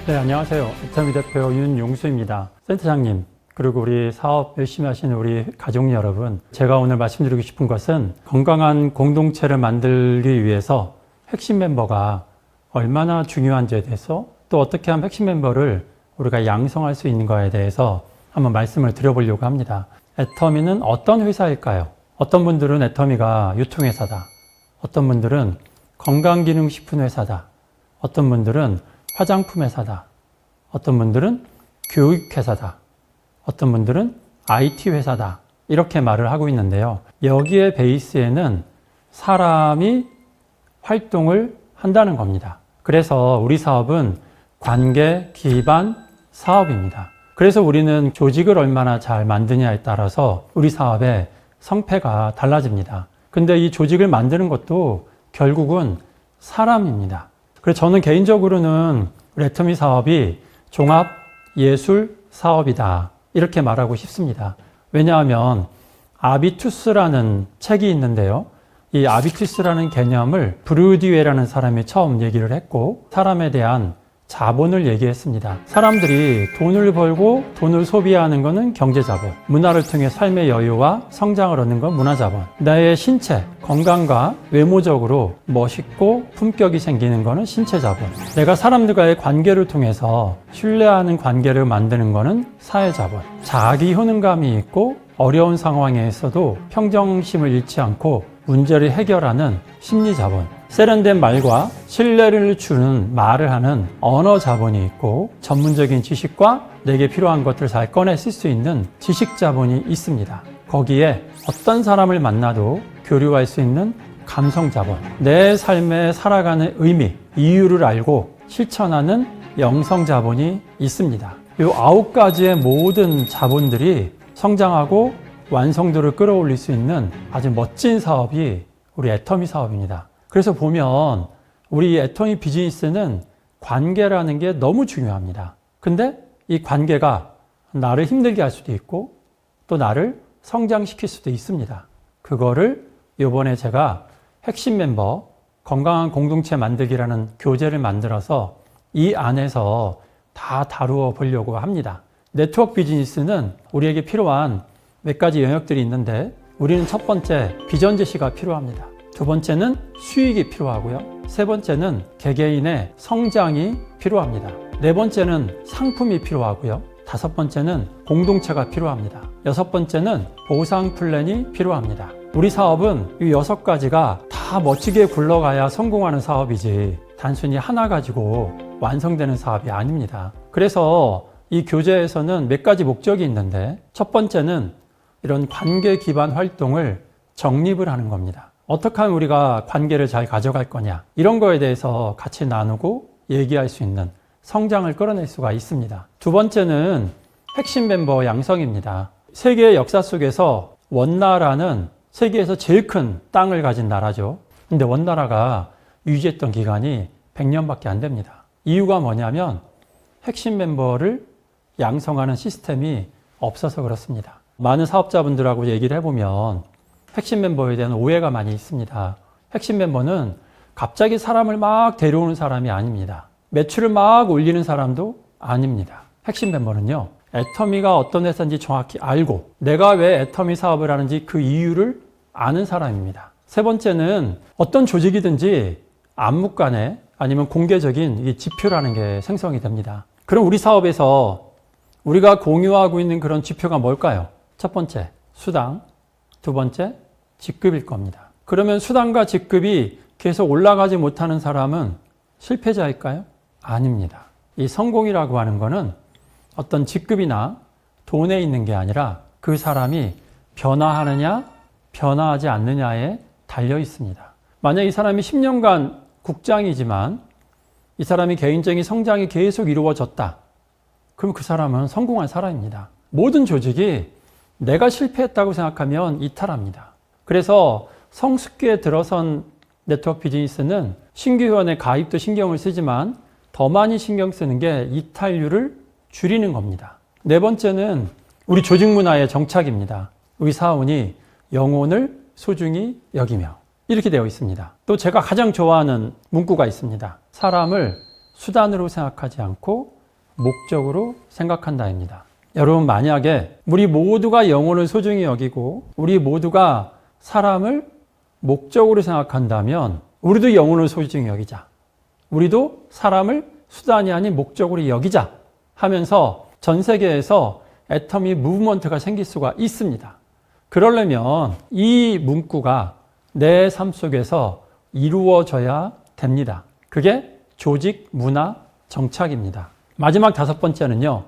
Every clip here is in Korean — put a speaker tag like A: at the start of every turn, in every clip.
A: 네, 안녕하세요. 애터미 대표 윤용수입니다. 센터장님, 그리고 우리 사업 열심히 하시는 우리 가족 여러분, 제가 오늘 말씀드리고 싶은 것은 건강한 공동체를 만들기 위해서 핵심 멤버가 얼마나 중요한지에 대해서, 또 어떻게 하면 핵심 멤버를 우리가 양성할 수 있는가에 대해서 한번 말씀을 드려보려고 합니다. 애터미는 어떤 회사일까요? 어떤 분들은 애터미가 유통회사다. 어떤 분들은 건강기능식품 회사다. 어떤 분들은 화장품 회사다. 어떤 분들은 교육회사다. 어떤 분들은 IT 회사다. 이렇게 말을 하고 있는데요. 여기에 베이스에는 사람이 활동을 한다는 겁니다. 그래서 우리 사업은 관계 기반 사업입니다. 그래서 우리는 조직을 얼마나 잘 만드냐에 따라서 우리 사업의 성패가 달라집니다. 근데 이 조직을 만드는 것도 결국은 사람입니다. 그래서 저는 개인적으로는 우리 애터미 사업이 종합 예술 사업이다. 이렇게 말하고 싶습니다. 왜냐하면 아비투스라는 책이 있는데요. 이 아비투스라는 개념을 브루디웨라는 사람이 처음 얘기를 했고, 사람에 대한 자본을 얘기했습니다. 사람들이 돈을 벌고 돈을 소비하는 것은 경제자본, 문화를 통해 삶의 여유와 성장을 얻는 건 문화자본, 나의 신체, 건강과 외모적으로 멋있고 품격이 생기는 것은 신체자본, 내가 사람들과의 관계를 통해서 신뢰하는 관계를 만드는 것은 사회자본, 자기 효능감이 있고 어려운 상황에서도 평정심을 잃지 않고 문제를 해결하는 심리자본, 세련된 말과 신뢰를 주는 말을 하는 언어 자본이 있고, 전문적인 지식과 내게 필요한 것들을 잘 꺼내 쓸 수 있는 지식 자본이 있습니다. 거기에 어떤 사람을 만나도 교류할 수 있는 감성 자본, 내 삶에 살아가는 의미, 이유를 알고 실천하는 영성 자본이 있습니다. 이 9가지의 모든 자본들이 성장하고 완성도를 끌어올릴 수 있는 아주 멋진 사업이 우리 애터미 사업입니다. 그래서 보면 우리 애터미 비즈니스는 관계라는 게 너무 중요합니다. 근데 이 관계가 나를 힘들게 할 수도 있고 또 나를 성장시킬 수도 있습니다. 그거를 이번에 제가 핵심 멤버 건강한 공동체 만들기라는 교재를 만들어서 이 안에서 다 다루어 보려고 합니다. 네트워크 비즈니스는 우리에게 필요한 몇 가지 영역들이 있는데, 우리는 첫 번째 비전 제시가 필요합니다. 두 번째는 수익이 필요하고요. 세 번째는 개개인의 성장이 필요합니다. 네 번째는 상품이 필요하고요. 다섯 번째는 공동체가 필요합니다. 여섯 번째는 보상 플랜이 필요합니다. 우리 사업은 이 6가지가 다 멋지게 굴러가야 성공하는 사업이지 단순히 하나 가지고 완성되는 사업이 아닙니다. 그래서 이 교재에서는 몇 가지 목적이 있는데, 첫 번째는 이런 관계 기반 활동을 정립을 하는 겁니다. 어떻게 하면 우리가 관계를 잘 가져갈 거냐, 이런 거에 대해서 같이 나누고 얘기할 수 있는 성장을 끌어낼 수가 있습니다. 두 번째는 핵심 멤버 양성입니다. 세계의 역사 속에서 원나라는 세계에서 제일 큰 땅을 가진 나라죠. 근데 원나라가 유지했던 기간이 100년밖에 안 됩니다. 이유가 뭐냐면 핵심 멤버를 양성하는 시스템이 없어서 그렇습니다. 많은 사업자분들하고 얘기를 해보면 핵심 멤버에 대한 오해가 많이 있습니다. 핵심 멤버는 갑자기 사람을 막 데려오는 사람이 아닙니다. 매출을 막 올리는 사람도 아닙니다. 핵심 멤버는요, 애터미가 어떤 회사인지 정확히 알고 내가 왜 애터미 사업을 하는지 그 이유를 아는 사람입니다. 세 번째는 어떤 조직이든지 암묵간에 아니면 공개적인 지표라는 게 생성이 됩니다. 그럼 우리 사업에서 우리가 공유하고 있는 그런 지표가 뭘까요? 첫 번째, 수당. 두 번째, 직급일 겁니다. 그러면 수당과 직급이 계속 올라가지 못하는 사람은 실패자일까요? 아닙니다. 이 성공이라고 하는 거는 어떤 직급이나 돈에 있는 게 아니라 그 사람이 변화하느냐, 변화하지 않느냐에 달려 있습니다. 만약 이 사람이 10년간 국장이지만 이 사람이 개인적인 성장이 계속 이루어졌다. 그럼 그 사람은 성공한 사람입니다. 모든 조직이 내가 실패했다고 생각하면 이탈합니다. 그래서 성숙기에 들어선 네트워크 비즈니스는 신규 회원의 가입도 신경을 쓰지만 더 많이 신경 쓰는 게 이탈률을 줄이는 겁니다. 네 번째는 우리 조직 문화의 정착입니다. 우리 사원이 영혼을 소중히 여기며, 이렇게 되어 있습니다. 또 제가 가장 좋아하는 문구가 있습니다. 사람을 수단으로 생각하지 않고 목적으로 생각한다입니다. 여러분, 만약에 우리 모두가 영혼을 소중히 여기고 우리 모두가 사람을 목적으로 생각한다면 우리도 영혼을 소중히 여기자. 우리도 사람을 수단이 아닌 목적으로 여기자 하면서 전 세계에서 애터미 무브먼트가 생길 수가 있습니다. 그러려면 이 문구가 내 삶 속에서 이루어져야 됩니다. 그게 조직, 문화, 정착입니다. 마지막 5번째는요.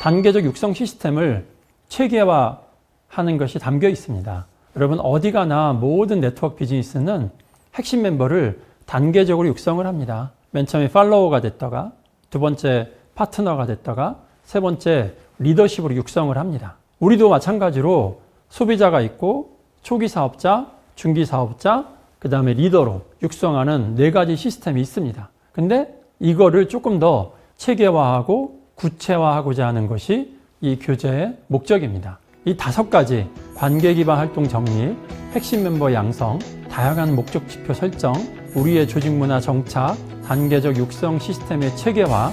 A: 단계적 육성 시스템을 체계화하는 것이 담겨 있습니다. 여러분, 어디 가나 모든 네트워크 비즈니스는 핵심 멤버를 단계적으로 육성을 합니다. 맨 처음에 팔로워가 됐다가 두 번째 파트너가 됐다가 세 번째 리더십으로 육성을 합니다. 우리도 마찬가지로 소비자가 있고 초기 사업자, 중기 사업자, 그 다음에 리더로 육성하는 4가지 시스템이 있습니다. 근데 이거를 조금 더 체계화하고 구체화하고자 하는 것이 이 교재의 목적입니다. 이 5가지 관계 기반 활동 정립, 핵심 멤버 양성, 다양한 목적 지표 설정, 우리의 조직 문화 정착, 단계적 육성 시스템의 체계화,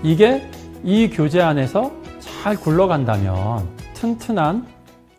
A: 이게 이 교재 안에서 잘 굴러간다면 튼튼한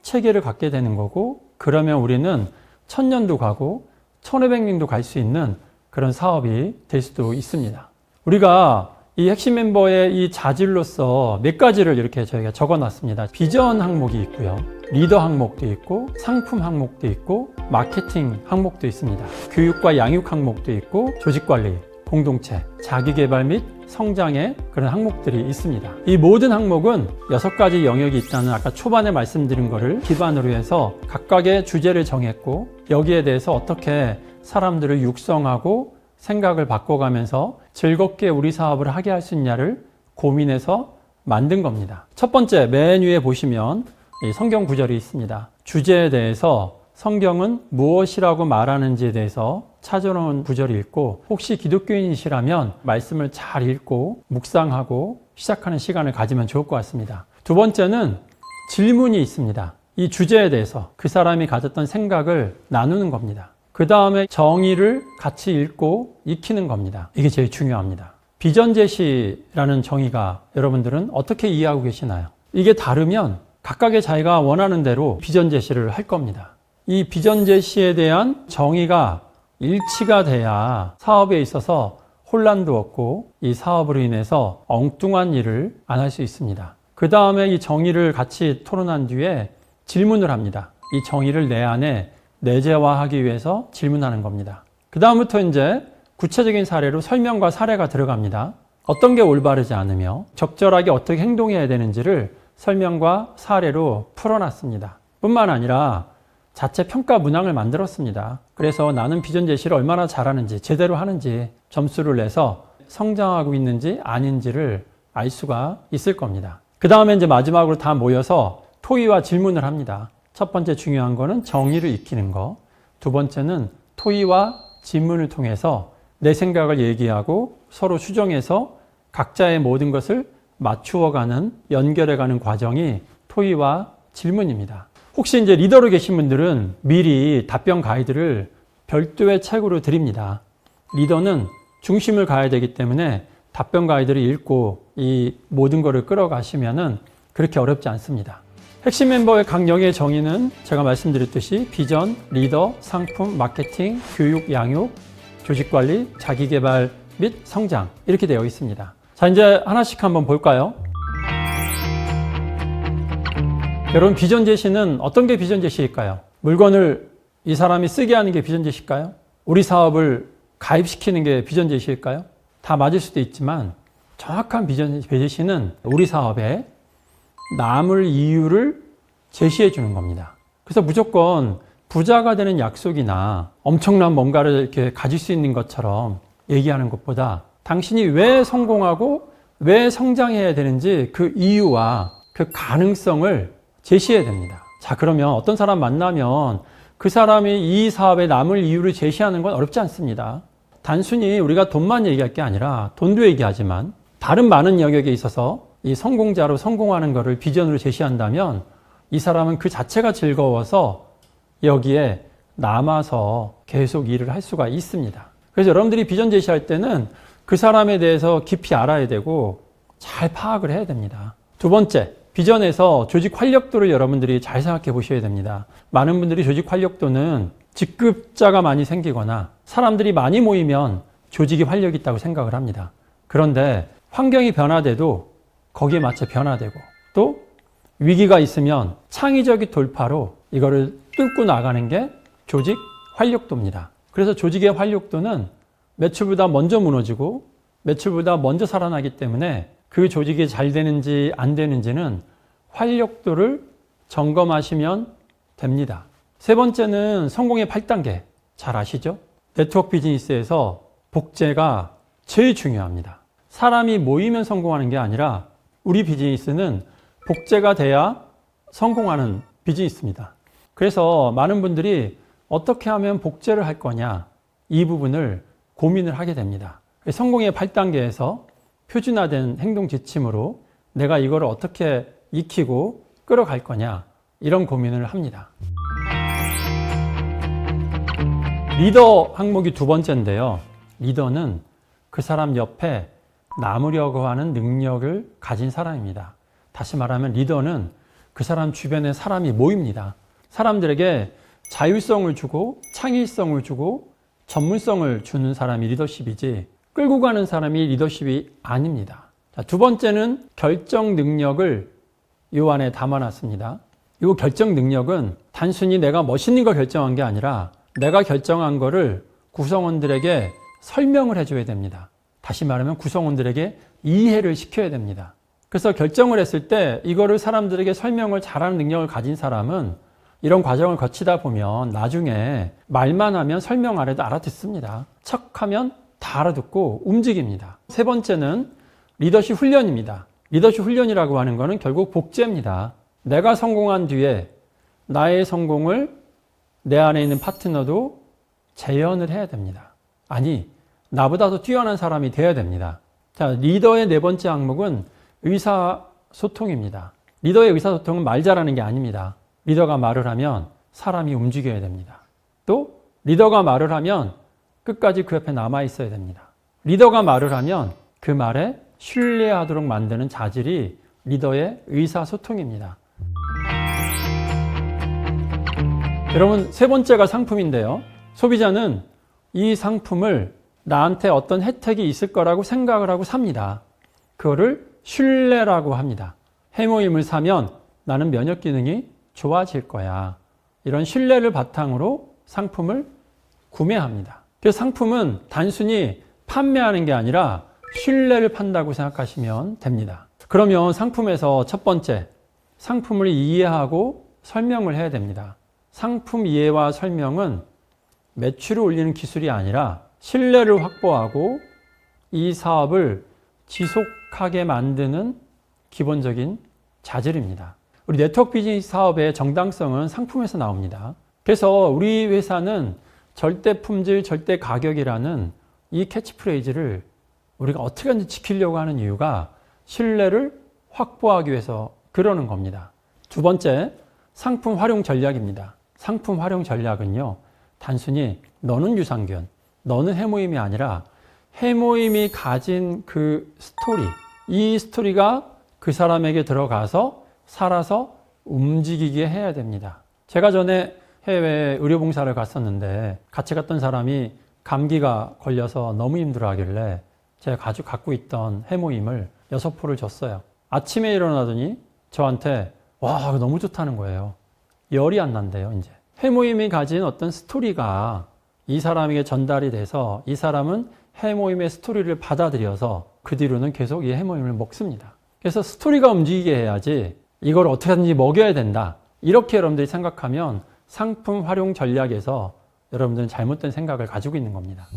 A: 체계를 갖게 되는 거고, 그러면 우리는 1000년도 가고 1500년도 갈 수 있는 그런 사업이 될 수도 있습니다. 우리가 이 핵심 멤버의 이 자질로서 몇 가지를 이렇게 저희가 적어놨습니다. 비전 항목이 있고요. 리더 항목도 있고, 상품 항목도 있고, 마케팅 항목도 있습니다. 교육과 양육 항목도 있고, 조직관리, 공동체, 자기개발 및 성장의 그런 항목들이 있습니다. 이 모든 항목은 6가지 영역이 있다는 아까 초반에 말씀드린 거를 기반으로 해서 각각의 주제를 정했고, 여기에 대해서 어떻게 사람들을 육성하고 생각을 바꿔가면서 즐겁게 우리 사업을 하게 할 수 있냐를 고민해서 만든 겁니다. 첫 번째, 맨 위에 보시면 이 성경 구절이 있습니다. 주제에 대해서 성경은 무엇이라고 말하는지에 대해서 찾아놓은 구절이 있고, 혹시 기독교인이시라면 말씀을 잘 읽고 묵상하고 시작하는 시간을 가지면 좋을 것 같습니다. 두 번째는 질문이 있습니다. 이 주제에 대해서 그 사람이 가졌던 생각을 나누는 겁니다. 그 다음에 정의를 같이 읽고 익히는 겁니다. 이게 제일 중요합니다. 비전 제시라는 정의가 여러분들은 어떻게 이해하고 계시나요? 이게 다르면 각각의 자기가 원하는 대로 비전 제시를 할 겁니다. 이 비전 제시에 대한 정의가 일치가 돼야 사업에 있어서 혼란도 없고 이 사업으로 인해서 엉뚱한 일을 안 할 수 있습니다. 그 다음에 이 정의를 같이 토론한 뒤에 질문을 합니다. 이 정의를 내 안에 내재화하기 위해서 질문하는 겁니다. 그 다음부터 이제 구체적인 사례로 설명과 사례가 들어갑니다. 어떤 게 올바르지 않으며 적절하게 어떻게 행동해야 되는지를 설명과 사례로 풀어놨습니다. 뿐만 아니라 자체 평가 문항을 만들었습니다. 그래서 나는 비전 제시를 얼마나 잘하는지, 제대로 하는지 점수를 내서 성장하고 있는지 아닌지를 알 수가 있을 겁니다. 그 다음에 이제 마지막으로 다 모여서 토의와 질문을 합니다. 첫 번째 중요한 거는 정의를 익히는 거. 두 번째는 토의와 질문을 통해서 내 생각을 얘기하고 서로 수정해서 각자의 모든 것을 맞추어가는, 연결해가는 과정이 토의와 질문입니다. 혹시 이제 리더로 계신 분들은 미리 답변 가이드를 별도의 책으로 드립니다. 리더는 중심을 가야 되기 때문에 답변 가이드를 읽고 이 모든 것을 끌어가시면은 그렇게 어렵지 않습니다. 핵심 멤버의 각 영역의 정의는 제가 말씀드렸듯이 비전, 리더, 상품, 마케팅, 교육, 양육, 조직관리, 자기개발 및 성장 이렇게 되어 있습니다. 자, 이제 하나씩 한번 볼까요? 여러분, 비전 제시는 어떤 게 비전 제시일까요? 물건을 이 사람이 쓰게 하는 게 비전 제시일까요? 우리 사업을 가입시키는 게 비전 제시일까요? 다 맞을 수도 있지만 정확한 비전 제시는 우리 사업에 남을 이유를 제시해 주는 겁니다. 그래서 무조건 부자가 되는 약속이나 엄청난 뭔가를 이렇게 가질 수 있는 것처럼 얘기하는 것보다 당신이 왜 성공하고 왜 성장해야 되는지 그 이유와 그 가능성을 제시해야 됩니다. 자, 그러면 어떤 사람 만나면 그 사람이 이 사업에 남을 이유를 제시하는 건 어렵지 않습니다. 단순히 우리가 돈만 얘기할 게 아니라 돈도 얘기하지만 다른 많은 영역에 있어서 이 성공자로 성공하는 것을 비전으로 제시한다면 이 사람은 그 자체가 즐거워서 여기에 남아서 계속 일을 할 수가 있습니다. 그래서 여러분들이 비전 제시할 때는 그 사람에 대해서 깊이 알아야 되고 잘 파악을 해야 됩니다. 두 번째, 비전에서 조직 활력도를 여러분들이 잘 생각해 보셔야 됩니다. 많은 분들이 조직 활력도는 직급자가 많이 생기거나 사람들이 많이 모이면 조직이 활력이 있다고 생각을 합니다. 그런데 환경이 변화돼도 거기에 맞춰 변화되고 또 위기가 있으면 창의적인 돌파로 이거를 뚫고 나가는 게 조직 활력도입니다. 그래서 조직의 활력도는 매출보다 먼저 무너지고 매출보다 먼저 살아나기 때문에 그 조직이 잘 되는지 안 되는지는 활력도를 점검하시면 됩니다. 세 번째는 성공의 8단계. 잘 아시죠? 네트워크 비즈니스에서 복제가 제일 중요합니다. 사람이 모이면 성공하는 게 아니라 우리 비즈니스는 복제가 돼야 성공하는 비즈니스입니다. 그래서 많은 분들이 어떻게 하면 복제를 할 거냐 이 부분을 고민을 하게 됩니다. 성공의 8단계에서 표준화된 행동 지침으로 내가 이걸 어떻게 익히고 끌어갈 거냐 이런 고민을 합니다. 리더 항목이 두 번째인데요. 리더는 그 사람 옆에 남으려고 하는 능력을 가진 사람입니다. 다시 말하면 리더는 그 사람 주변에 사람이 모입니다. 사람들에게 자율성을 주고 창의성을 주고 전문성을 주는 사람이 리더십이지 끌고 가는 사람이 리더십이 아닙니다. 자, 두 번째는 결정 능력을 이 안에 담아놨습니다. 이 결정 능력은 단순히 내가 멋있는 걸 결정한 게 아니라 내가 결정한 거를 구성원들에게 설명을 해줘야 됩니다. 다시 말하면 구성원들에게 이해를 시켜야 됩니다. 그래서 결정을 했을 때 이거를 사람들에게 설명을 잘하는 능력을 가진 사람은 이런 과정을 거치다 보면 나중에 말만 하면 설명 안 해도 알아듣습니다. 척하면 다 알아듣고 움직입니다. 세 번째는 리더십 훈련입니다. 리더십 훈련이라고 하는 것은 결국 복제입니다. 내가 성공한 뒤에 나의 성공을 내 안에 있는 파트너도 재현을 해야 됩니다. 아니, 나보다 더 뛰어난 사람이 되어야 됩니다. 자, 리더의 네 번째 항목은 의사소통입니다. 리더의 의사소통은 말 잘하는 게 아닙니다. 리더가 말을 하면 사람이 움직여야 됩니다. 또 리더가 말을 하면 끝까지 그 옆에 남아 있어야 됩니다. 리더가 말을 하면 그 말에 신뢰하도록 만드는 자질이 리더의 의사소통입니다. 여러분, 세 번째가 상품인데요. 소비자는 이 상품을 나한테 어떤 혜택이 있을 거라고 생각을 하고 삽니다. 그거를 신뢰라고 합니다. 해모임을 사면 나는 면역 기능이 좋아질 거야. 이런 신뢰를 바탕으로 상품을 구매합니다. 그래서 상품은 단순히 판매하는 게 아니라 신뢰를 판다고 생각하시면 됩니다. 그러면 상품에서 첫 번째, 상품을 이해하고 설명을 해야 됩니다. 상품 이해와 설명은 매출을 올리는 기술이 아니라 신뢰를 확보하고 이 사업을 지속하게 만드는 기본적인 자질입니다. 우리 네트워크 비즈니스 사업의 정당성은 상품에서 나옵니다. 그래서 우리 회사는 절대 품질, 절대 가격이라는 이 캐치프레이즈를 우리가 어떻게든지 지키려고 하는 이유가 신뢰를 확보하기 위해서 그러는 겁니다. 두 번째, 상품 활용 전략입니다. 상품 활용 전략은요, 단순히 너는 유산균, 너는 해모임이 아니라 해모임이 가진 그 스토리, 이 스토리가 그 사람에게 들어가서 살아서 움직이게 해야 됩니다. 제가 전에 해외 의료봉사를 갔었는데 같이 갔던 사람이 감기가 걸려서 너무 힘들어하길래 제가 갖고 있던 해모임을 6포를 줬어요. 아침에 일어나더니 저한테 와, 너무 좋다는 거예요. 열이 안 난대요, 이제. 해모임이 가진 어떤 스토리가 이 사람에게 전달이 돼서 이 사람은 해모임의 스토리를 받아들여서 그 뒤로는 계속 이 해모임을 먹습니다. 그래서 스토리가 움직이게 해야지 이걸 어떻게 하든지 먹여야 된다. 이렇게 여러분들이 생각하면 상품 활용 전략에서 여러분들은 잘못된 생각을 가지고 있는 겁니다.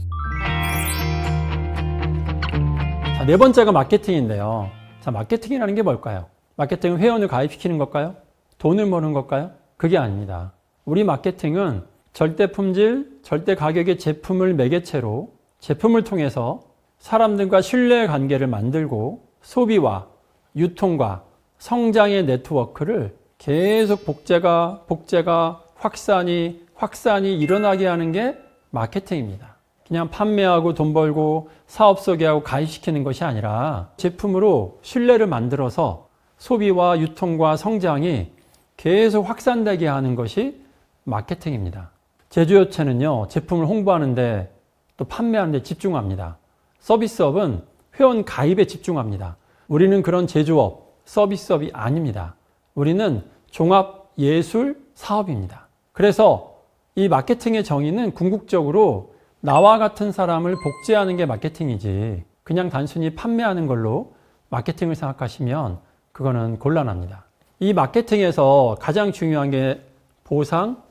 A: 자, 네 번째가 마케팅인데요. 자, 마케팅이라는 게 뭘까요? 마케팅은 회원을 가입시키는 걸까요? 돈을 버는 걸까요? 그게 아닙니다. 우리 마케팅은 절대 품질, 절대 가격의 제품을 매개체로 제품을 통해서 사람들과 신뢰의 관계를 만들고 소비와 유통과 성장의 네트워크를 계속 복제가 확산이 일어나게 하는 게 마케팅입니다. 그냥 판매하고 돈 벌고 사업 소개하고 가입시키는 것이 아니라 제품으로 신뢰를 만들어서 소비와 유통과 성장이 계속 확산되게 하는 것이 마케팅입니다. 제조업체는요, 제품을 홍보하는데 또 판매하는 데 집중합니다. 서비스업은 회원 가입에 집중합니다. 우리는 그런 제조업, 서비스업이 아닙니다. 우리는 종합 예술 사업입니다. 그래서 이 마케팅의 정의는 궁극적으로 나와 같은 사람을 복제하는 게 마케팅이지 그냥 단순히 판매하는 걸로 마케팅을 생각하시면 그거는 곤란합니다. 이 마케팅에서 가장 중요한 게 보상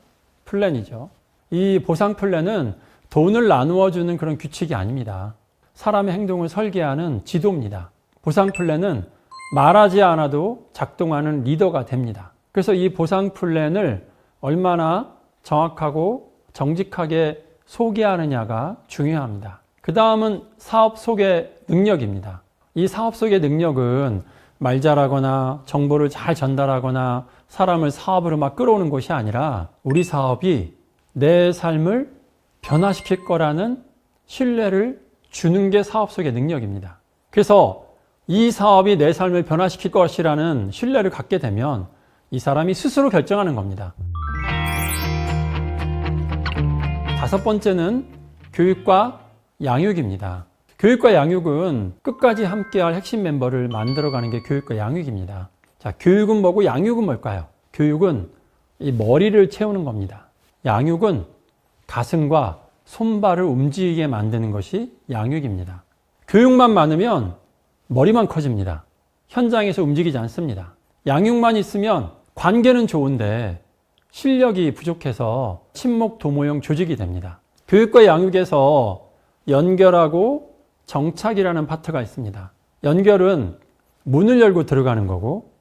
A: 플랜이죠. 이 보상 플랜은 돈을 나누어 주는 그런 규칙이 아닙니다. 사람의 행동을 설계하는 지도입니다. 보상 플랜은 말하지 않아도 작동하는 리더가 됩니다. 그래서 이 보상 플랜을 얼마나 정확하고 정직하게 소개하느냐가 중요합니다. 그 다음은 사업 소개 능력입니다. 이 사업 소개 능력은 말 잘하거나 정보를 잘 전달하거나 사람을 사업으로 막 끌어오는 것이 아니라 우리 사업이 내 삶을 변화시킬 거라는 신뢰를 주는 게 사업 소개 능력입니다. 그래서 이 사업이 내 삶을 변화시킬 것이라는 신뢰를 갖게 되면 이 사람이 스스로 결정하는 겁니다. 다섯 번째는 교육과 양육입니다. 교육과 양육은 끝까지 함께할 핵심 멤버를 만들어가는 게 교육과 양육입니다. 자, 교육은 뭐고 양육은 뭘까요? 교육은 이 머리를 채우는 겁니다. 양육은 가슴과 손발을 움직이게 만드는 것이 양육입니다. 교육만 많으면 머리만 커집니다. 현장에서 움직이지 않습니다. 양육만 있으면 관계는 좋은데 실력이 부족해서 친목 도모형 조직이 됩니다. 교육과 양육에서 연결하고 정착이라는 파트가 있습니다. 연결은 문을 열고 들어가는 거고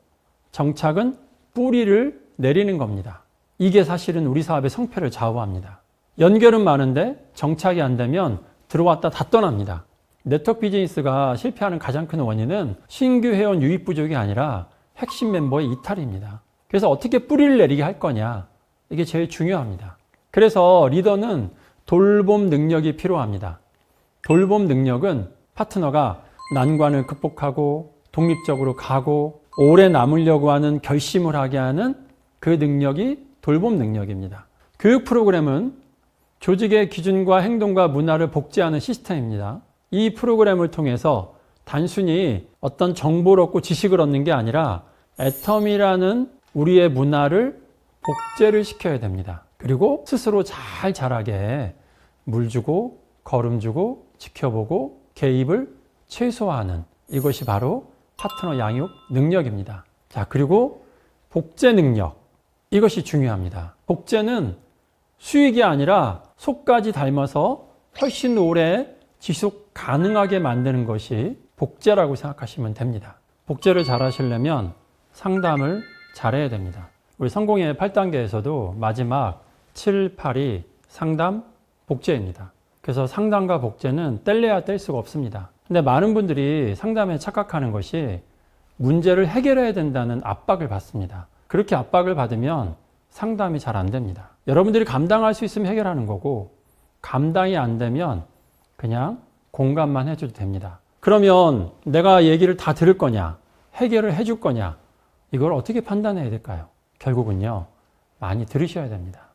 A: 정착은 뿌리를 내리는 겁니다. 이게 사실은 우리 사업의 성패를 좌우합니다. 연결은 많은데 정착이 안 되면 들어왔다 다 떠납니다. 네트워크 비즈니스가 실패하는 가장 큰 원인은 신규 회원 유입 부족이 아니라 핵심 멤버의 이탈입니다. 그래서 어떻게 뿌리를 내리게 할 거냐, 이게 제일 중요합니다. 그래서 리더는 돌봄 능력이 필요합니다. 돌봄 능력은 파트너가 난관을 극복하고 독립적으로 가고 오래 남으려고 하는 결심을 하게 하는 그 능력이 돌봄 능력입니다. 교육 프로그램은 조직의 기준과 행동과 문화를 복제하는 시스템입니다. 이 프로그램을 통해서 단순히 어떤 정보를 얻고 지식을 얻는 게 아니라 애텀이라는 우리의 문화를 복제를 시켜야 됩니다. 그리고 스스로 잘 자라게 물 주고 거름 주고 지켜보고 개입을 최소화하는, 이것이 바로 파트너 양육 능력입니다. 자, 그리고 복제 능력, 이것이 중요합니다. 복제는 수익이 아니라 속까지 닮아서 훨씬 오래 지속 가능하게 만드는 것이 복제라고 생각하시면 됩니다. 복제를 잘 하시려면 상담을 잘해야 됩니다. 우리 성공의 8단계에서도 마지막 7, 8이 상담, 복제입니다. 그래서 상담과 복제는 뗄래야 뗄 수가 없습니다. 근데 많은 분들이 상담에 착각하는 것이 문제를 해결해야 된다는 압박을 받습니다. 그렇게 압박을 받으면 상담이 잘 안 됩니다. 여러분들이 감당할 수 있으면 해결하는 거고 감당이 안 되면 그냥 공감만 해줘도 됩니다. 그러면 내가 얘기를 다 들을 거냐, 해결을 해줄 거냐, 이걸 어떻게 판단해야 될까요? 결국은요, 많이 들으셔야 됩니다.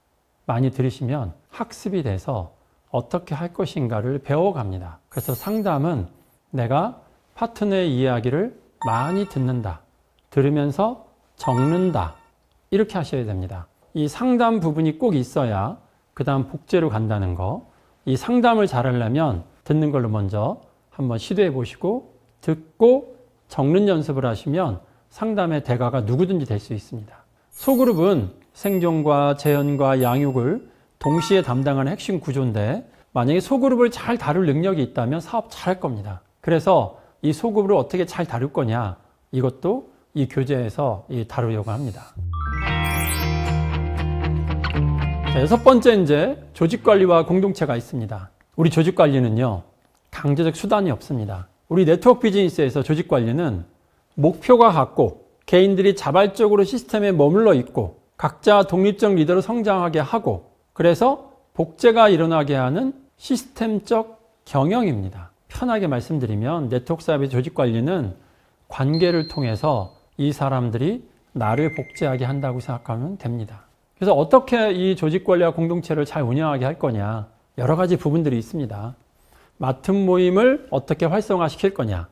A: 많이 들으시면 학습이 돼서 어떻게 할 것인가를 배워갑니다. 그래서 상담은 내가 파트너의 이야기를 많이 듣는다, 들으면서 적는다, 이렇게 하셔야 됩니다. 이 상담 부분이 꼭 있어야 그 다음 복제로 간다는 거. 이 상담을 잘하려면 듣는 걸로 먼저 한번 시도해 보시고 듣고 적는 연습을 하시면 상담의 대가가 누구든지 될 수 있습니다. 소그룹은 생존과 재현과 양육을 동시에 담당하는 핵심 구조인데 만약에 소그룹을 잘 다룰 능력이 있다면 사업 잘할 겁니다. 그래서 이 소그룹을 어떻게 잘 다룰 거냐, 이것도 이 교재에서 다루려고 합니다. 자, 여섯 번째, 이제 조직관리와 공동체가 있습니다. 우리 조직관리는요, 강제적 수단이 없습니다. 우리 네트워크 비즈니스에서 조직관리는 목표가 같고 개인들이 자발적으로 시스템에 머물러 있고 각자 독립적 리더로 성장하게 하고 그래서 복제가 일어나게 하는 시스템적 경영입니다. 편하게 말씀드리면 네트워크 사업의 조직 관리는 관계를 통해서 이 사람들이 나를 복제하게 한다고 생각하면 됩니다. 그래서 어떻게 이 조직 관리와 공동체를 잘 운영하게 할 거냐, 여러 가지 부분들이 있습니다. 맡은 모임을 어떻게 활성화시킬 거냐,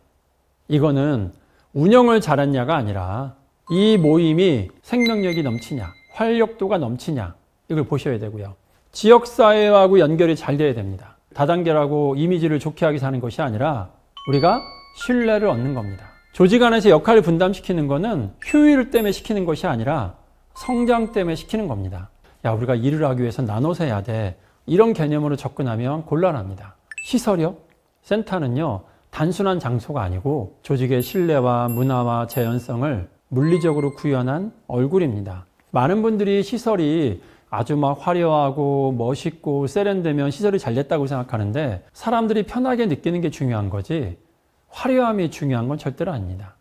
A: 이거는 운영을 잘했냐가 아니라 이 모임이 생명력이 넘치냐, 활력도가 넘치냐, 이걸 보셔야 되고요. 지역사회하고 연결이 잘 돼야 됩니다. 다단계라고 이미지를 좋게 하게 사는 것이 아니라 우리가 신뢰를 얻는 겁니다. 조직 안에서 역할을 분담시키는 것은 효율 때문에 시키는 것이 아니라 성장 때문에 시키는 겁니다. 야, 우리가 일을 하기 위해서 나눠서 해야 돼. 이런 개념으로 접근하면 곤란합니다. 시설이요? 센터는요, 단순한 장소가 아니고 조직의 신뢰와 문화와 재현성을 물리적으로 구현한 얼굴입니다. 많은 분들이 시설이 아주 막 화려하고 멋있고 세련되면 시설이 잘 됐다고 생각하는데 사람들이 편하게 느끼는 게 중요한 거지 화려함이 중요한 건 절대로 아닙니다.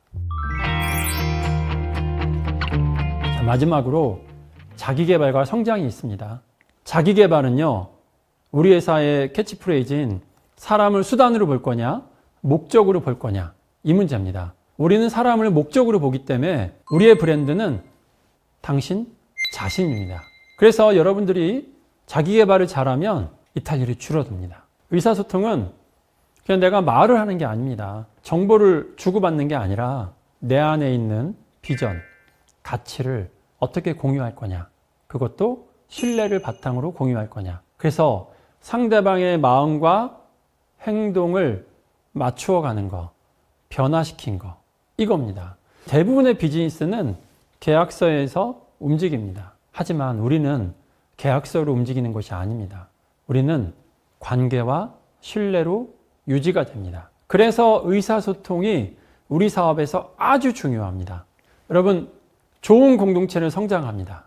A: 자, 마지막으로 자기계발과 성장이 있습니다. 자기계발은요, 우리 회사의 캐치프레이즈인 사람을 수단으로 볼 거냐, 목적으로 볼 거냐, 이 문제입니다. 우리는 사람을 목적으로 보기 때문에 우리의 브랜드는 당신 자신입니다. 그래서 여러분들이 자기계발을 잘하면 이탈률이 줄어듭니다. 의사소통은 그냥 내가 말을 하는 게 아닙니다. 정보를 주고받는 게 아니라 내 안에 있는 비전, 가치를 어떻게 공유할 거냐. 그것도 신뢰를 바탕으로 공유할 거냐. 그래서 상대방의 마음과 행동을 맞추어 가는 거, 변화시킨 거, 이겁니다. 대부분의 비즈니스는 계약서에서 움직입니다. 하지만 우리는 계약서로 움직이는 것이 아닙니다. 우리는 관계와 신뢰로 유지가 됩니다. 그래서 의사소통이 우리 사업에서 아주 중요합니다. 여러분, 좋은 공동체는 성장합니다.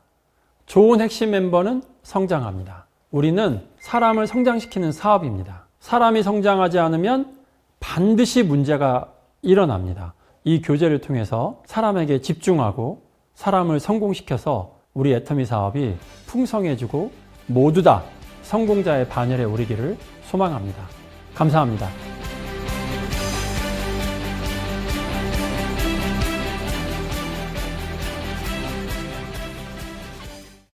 A: 좋은 핵심 멤버는 성장합니다. 우리는 사람을 성장시키는 사업입니다. 사람이 성장하지 않으면 반드시 문제가 일어납니다. 이 교제를 통해서 사람에게 집중하고 사람을 성공시켜서 우리 애터미 사업이 풍성해지고 모두 다 성공자의 반열에 오르기를 소망합니다. 감사합니다.